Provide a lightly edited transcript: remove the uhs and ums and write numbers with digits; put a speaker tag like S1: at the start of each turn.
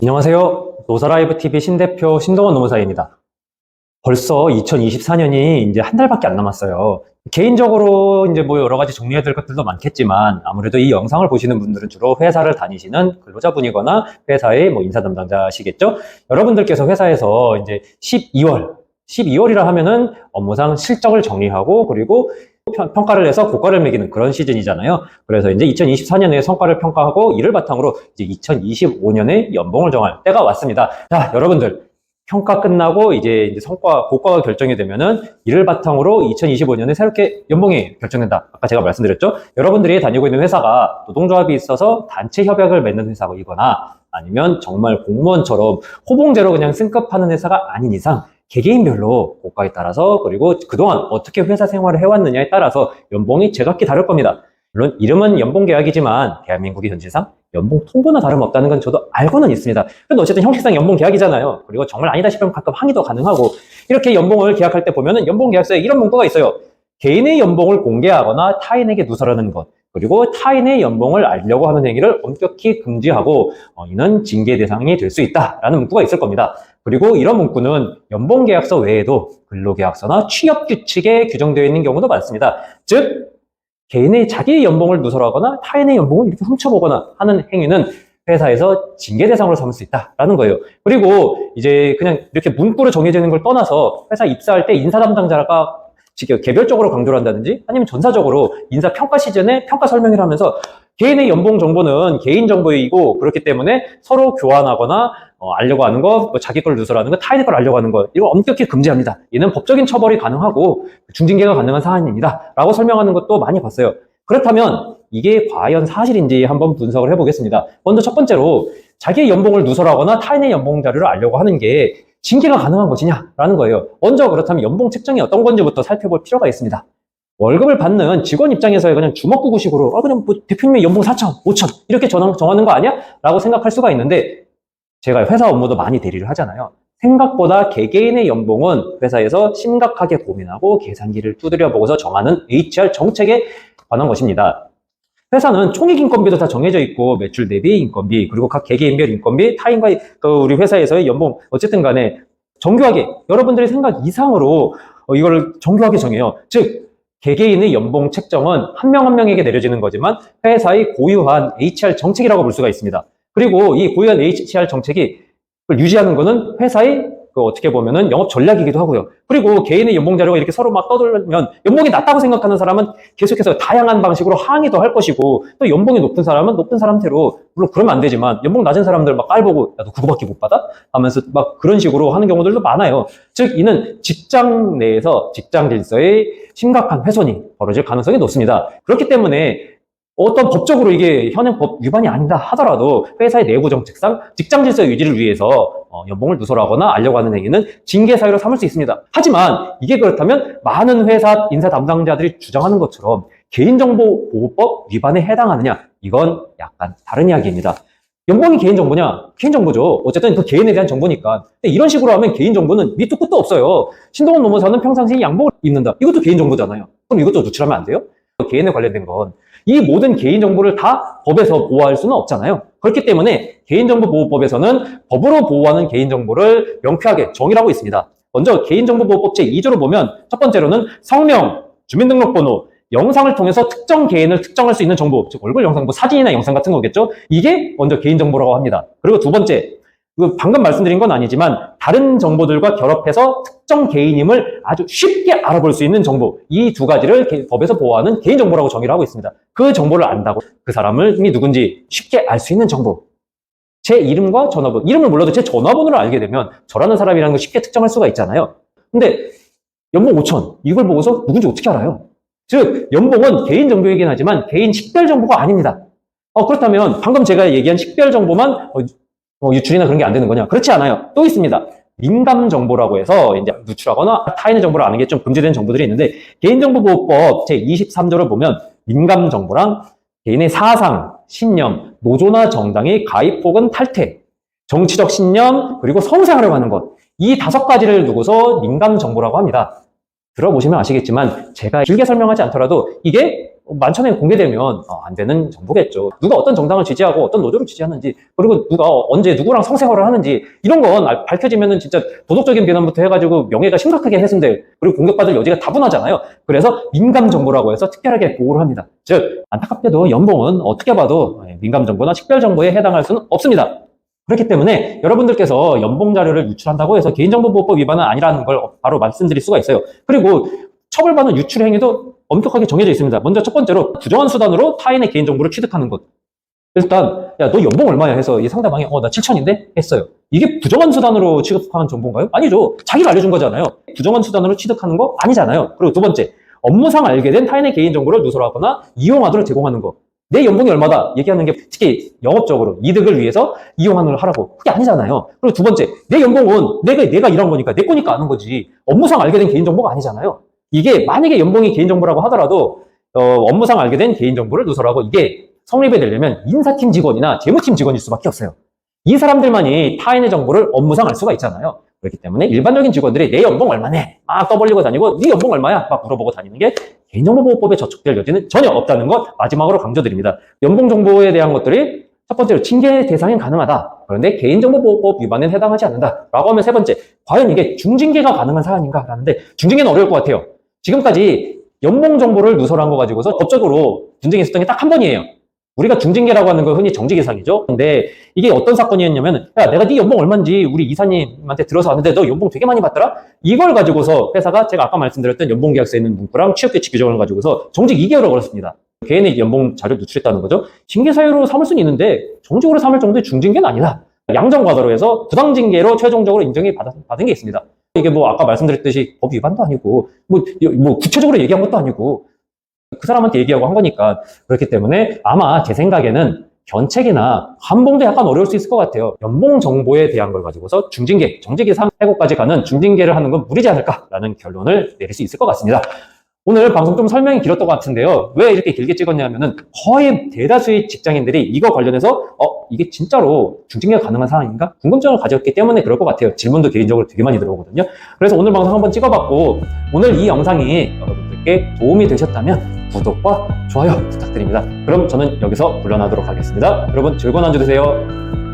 S1: 안녕하세요. 노사라이브TV 신대표 신동원 노무사입니다. 벌써 2024년이 이제 한 달밖에 안 남았어요. 개인적으로 이제 뭐 여러 가지 정리해야 될 것들도 많겠지만 아무래도 이 영상을 보시는 분들은 주로 회사를 다니시는 근로자분이거나 회사의 뭐 인사 담당자시겠죠? 여러분들께서 회사에서 이제 12월이라 하면은 업무상 실적을 정리하고 그리고 평가를 해서 고가를 매기는 그런 시즌이잖아요. 그래서 이제 2024년에 성과를 평가하고 이를 바탕으로 이제 2025년에 연봉을 정할 때가 왔습니다. 자, 여러분들 평가 끝나고 이제 고가가 결정이 되면은 이를 바탕으로 2025년에 새롭게 연봉이 결정된다. 아까 제가 말씀드렸죠. 여러분들이 다니고 있는 회사가 노동조합이 있어서 단체 협약을 맺는 회사이거나 아니면 정말 공무원처럼 호봉제로 그냥 승급하는 회사가 아닌 이상 개개인별로 고가에 따라서 그리고 그동안 어떻게 회사 생활을 해왔느냐에 따라서 연봉이 제각기 다를 겁니다. 물론 이름은 연봉계약이지만 대한민국의 현실상 연봉 통보나 다름없다는 건 저도 알고는 있습니다. 그런데 어쨌든 형식상 연봉계약이잖아요. 그리고 정말 아니다 싶으면 가끔 항의도 가능하고 이렇게 연봉을 계약할 때 보면은 연봉계약서에 이런 문구가 있어요. 개인의 연봉을 공개하거나 타인에게 누설하는 것 그리고 타인의 연봉을 알려고 하는 행위를 엄격히 금지하고 이는 징계 대상이 될 수 있다라는 문구가 있을 겁니다. 그리고 이런 문구는 연봉계약서 외에도 근로계약서나 취업규칙에 규정되어 있는 경우도 많습니다. 즉 개인의 자기의 연봉을 누설하거나 타인의 연봉을 이렇게 훔쳐보거나 하는 행위는 회사에서 징계 대상으로 삼을 수 있다라는 거예요. 그리고 이제 그냥 이렇게 문구로 정해지는 걸 떠나서 회사 입사할 때 인사 담당자가 지금 개별적으로 강조를 한다든지 아니면 전사적으로 인사 평가 시즌에 평가 설명을 하면서 개인의 연봉 정보는 개인 정보이고 그렇기 때문에 서로 교환하거나 알려고 하는 거, 자기 걸 누설하는 거, 타인의 걸 알려고 하는 거 이거 엄격히 금지합니다. 이는 법적인 처벌이 가능하고 중징계가 가능한 사안입니다. 라고 설명하는 것도 많이 봤어요. 그렇다면 이게 과연 사실인지 한번 분석을 해보겠습니다. 먼저 첫 번째로 자기의 연봉을 누설하거나 타인의 연봉 자료를 알려고 하는 게 징계가 가능한 것이냐라는 거예요. 먼저 그렇다면 연봉 책정이 어떤 건지부터 살펴볼 필요가 있습니다. 월급을 받는 직원 입장에서 그냥 주먹구구식으로 그냥 뭐 대표님의 연봉 4천, 5천 이렇게 정하는 거 아니야? 라고 생각할 수가 있는데 제가 회사 업무도 많이 대리를 하잖아요. 생각보다 개개인의 연봉은 회사에서 심각하게 고민하고 계산기를 두드려 보고서 정하는 HR 정책에 관한 것입니다. 회사는 총액 인건비도 다 정해져 있고 매출 대비 인건비 그리고 각 개개인별 인건비 타인과의 우리 회사에서의 연봉 어쨌든 간에 정교하게 여러분들의 생각 이상으로 이걸 정교하게 정해요. 즉 개개인의 연봉 책정은 한 명 한 명에게 내려지는 거지만 회사의 고유한 HR 정책이라고 볼 수가 있습니다. 그리고 이 고유한 HR 정책이 유지하는 거는 회사의 어떻게 보면은 영업 전략이기도 하고요. 그리고 개인의 연봉 자료가 이렇게 서로 막 떠들면 연봉이 낮다고 생각하는 사람은 계속해서 다양한 방식으로 항의도 할 것이고 또 연봉이 높은 사람은 높은 사람대로 물론 그러면 안 되지만 연봉 낮은 사람들 막 깔보고 야 너 그거밖에 못 받아? 하면서 막 그런 식으로 하는 경우들도 많아요. 즉 이는 직장 내에서 직장 질서의 심각한 훼손이 벌어질 가능성이 높습니다. 그렇기 때문에 어떤 법적으로 이게 현행법 위반이 아니다 하더라도 회사의 내부 정책상 직장 질서 유지를 위해서 연봉을 누설하거나 알려고 하는 행위는 징계 사유로 삼을 수 있습니다. 하지만 이게 그렇다면 많은 회사 인사 담당자들이 주장하는 것처럼 개인정보보호법 위반에 해당하느냐? 이건 약간 다른 이야기입니다. 연봉이 개인정보냐? 개인정보죠. 어쨌든 그 개인에 대한 정보니까. 근데 이런 식으로 하면 개인정보는 밑도 끝도 없어요. 신동원 노무사는 평상시에 양복을 입는다. 이것도 개인정보잖아요. 그럼 이것도 누출하면 안 돼요? 개인에 관련된 건. 이 모든 개인정보를 다 법에서 보호할 수는 없잖아요. 그렇기 때문에 개인정보보호법에서는 법으로 보호하는 개인정보를 명쾌하게 정의를 하고 있습니다. 먼저 개인정보보호법 제2조를 보면 첫 번째로는 성명, 주민등록번호, 영상을 통해서 특정 개인을 특정할 수 있는 정보, 즉 얼굴 영상, 뭐 사진이나 영상 같은 거겠죠? 이게 먼저 개인정보라고 합니다. 그리고 두 번째, 방금 말씀드린 건 아니지만 다른 정보들과 결합해서 특정 개인임을 아주 쉽게 알아볼 수 있는 정보 이 두 가지를 법에서 보호하는 개인정보라고 정의를 하고 있습니다. 그 정보를 안다고 그 사람이 누군지 쉽게 알 수 있는 정보 제 이름과 전화번호 이름을 몰라도 제 전화번호를 알게 되면 저라는 사람이라는 걸 쉽게 특정할 수가 있잖아요. 근데 연봉 5천 이걸 보고서 누군지 어떻게 알아요? 즉 연봉은 개인정보이긴 하지만 개인 식별 정보가 아닙니다. 그렇다면 방금 제가 얘기한 식별 정보만 유출이나 그런 게 안 되는 거냐? 그렇지 않아요. 또 있습니다. 민감 정보라고 해서 이제 누출하거나 타인의 정보를 아는 게 좀 금지된 정보들이 있는데 개인정보보호법 제23조를 보면 민감 정보랑 개인의 사상, 신념, 노조나 정당의 가입 혹은 탈퇴, 정치적 신념, 그리고 성생활을 하는 것. 이 5가지를 두고서 민감 정보라고 합니다. 들어보시면 아시겠지만 제가 길게 설명하지 않더라도 이게 만천에 공개되면 안 되는 정보겠죠. 누가 어떤 정당을 지지하고 어떤 노조를 지지하는지, 그리고 누가 언제 누구랑 성생활을 하는지, 이런 건 밝혀지면은 진짜 도덕적인 비난부터 해가지고 명예가 심각하게 훼손돼, 그리고 공격받을 여지가 다분하잖아요. 그래서 민감 정보라고 해서 특별하게 보호를 합니다. 즉, 안타깝게도 연봉은 어떻게 봐도 민감 정보나 식별 정보에 해당할 수는 없습니다. 그렇기 때문에 여러분들께서 연봉 자료를 유출한다고 해서 개인정보보호법 위반은 아니라는 걸 바로 말씀드릴 수가 있어요. 그리고 처벌받는 유출 행위도 엄격하게 정해져 있습니다. 먼저 첫 번째로 부정한 수단으로 타인의 개인정보를 취득하는 것. 일단 야, 너 연봉 얼마야 해서 이 상대방이 나 7천인데 했어요. 이게 부정한 수단으로 취득한 정보인가요? 아니죠. 자기가 알려준 거잖아요. 부정한 수단으로 취득하는 거 아니잖아요. 그리고 두 번째, 업무상 알게 된 타인의 개인정보를 누설하거나 이용하도록 제공하는 거. 내 연봉이 얼마다 얘기하는 게 특히 영업적으로 이득을 위해서 이용하는 걸 하라고. 그게 아니잖아요. 그리고 두 번째, 내 연봉은 내가 일한 거니까 내 거니까 아는 거지. 업무상 알게 된 개인정보가 아니잖아요. 이게 만약에 연봉이 개인정보라고 하더라도 업무상 알게 된 개인정보를 누설하고, 이게 성립이 되려면 인사팀 직원이나 재무팀 직원일 수밖에 없어요. 이 사람들만이 타인의 정보를 업무상 알 수가 있잖아요. 그렇기 때문에 일반적인 직원들이 내 연봉 얼마네? 막 떠벌리고 다니고 네 연봉 얼마야? 막 물어보고 다니는 게 개인정보보호법에 저촉될 여지는 전혀 없다는 것 마지막으로 강조드립니다. 연봉 정보에 대한 것들이 첫 번째로 징계 대상은 가능하다. 그런데 개인정보보호법 위반은 해당하지 않는다. 라고 하면 세 번째, 과연 이게 중징계가 가능한 사안인가? 라는데 중징계는 어려울 것 같아요. 지금까지 연봉 정보를 누설한 거 가지고서 법적으로 분쟁이 있었던 게 딱 한 번이에요. 우리가 중징계라고 하는 건 흔히 정직이상이죠. 근데 이게 어떤 사건이었냐면, 야, 내가 네 연봉 얼마인지 우리 이사님한테 들어서 왔는데 너 연봉 되게 많이 받더라? 이걸 가지고서 회사가 제가 아까 말씀드렸던 연봉계약서에 있는 문구랑 취업규칙 규정을 가지고서 정직 2개월을 걸었습니다. 개인의 연봉 자료 누출했다는 거죠. 징계 사유로 삼을 수는 있는데 정직으로 삼을 정도의 중징계는 아니다. 양정과도로 해서 부당징계로 최종적으로 인정이 받은 게 있습니다. 이게 뭐 아까 말씀드렸듯이 법 위반도 아니고 뭐 구체적으로 얘기한 것도 아니고 그 사람한테 얘기하고 한 거니까. 그렇기 때문에 아마 제 생각에는 견책이나 감봉도 약간 어려울 수 있을 것 같아요. 연봉 정보에 대한 걸 가지고서 중징계, 정직 이상 해고까지 가는 중징계를 하는 건 무리지 않을까라는 결론을 내릴 수 있을 것 같습니다. 오늘 방송 좀 설명이 길었던 것 같은데요. 왜 이렇게 길게 찍었냐면은 거의 대다수의 직장인들이 이거 관련해서 이게 진짜로 중징계가 가능한 상황인가? 궁금증을 가졌기 때문에 그럴 것 같아요. 질문도 개인적으로 되게 많이 들어오거든요. 그래서 오늘 방송 한번 찍어봤고, 오늘 이 영상이 여러분들께 도움이 되셨다면 구독과 좋아요 부탁드립니다. 그럼 저는 여기서 물러나도록 하겠습니다. 여러분 즐거운 한 주 되세요.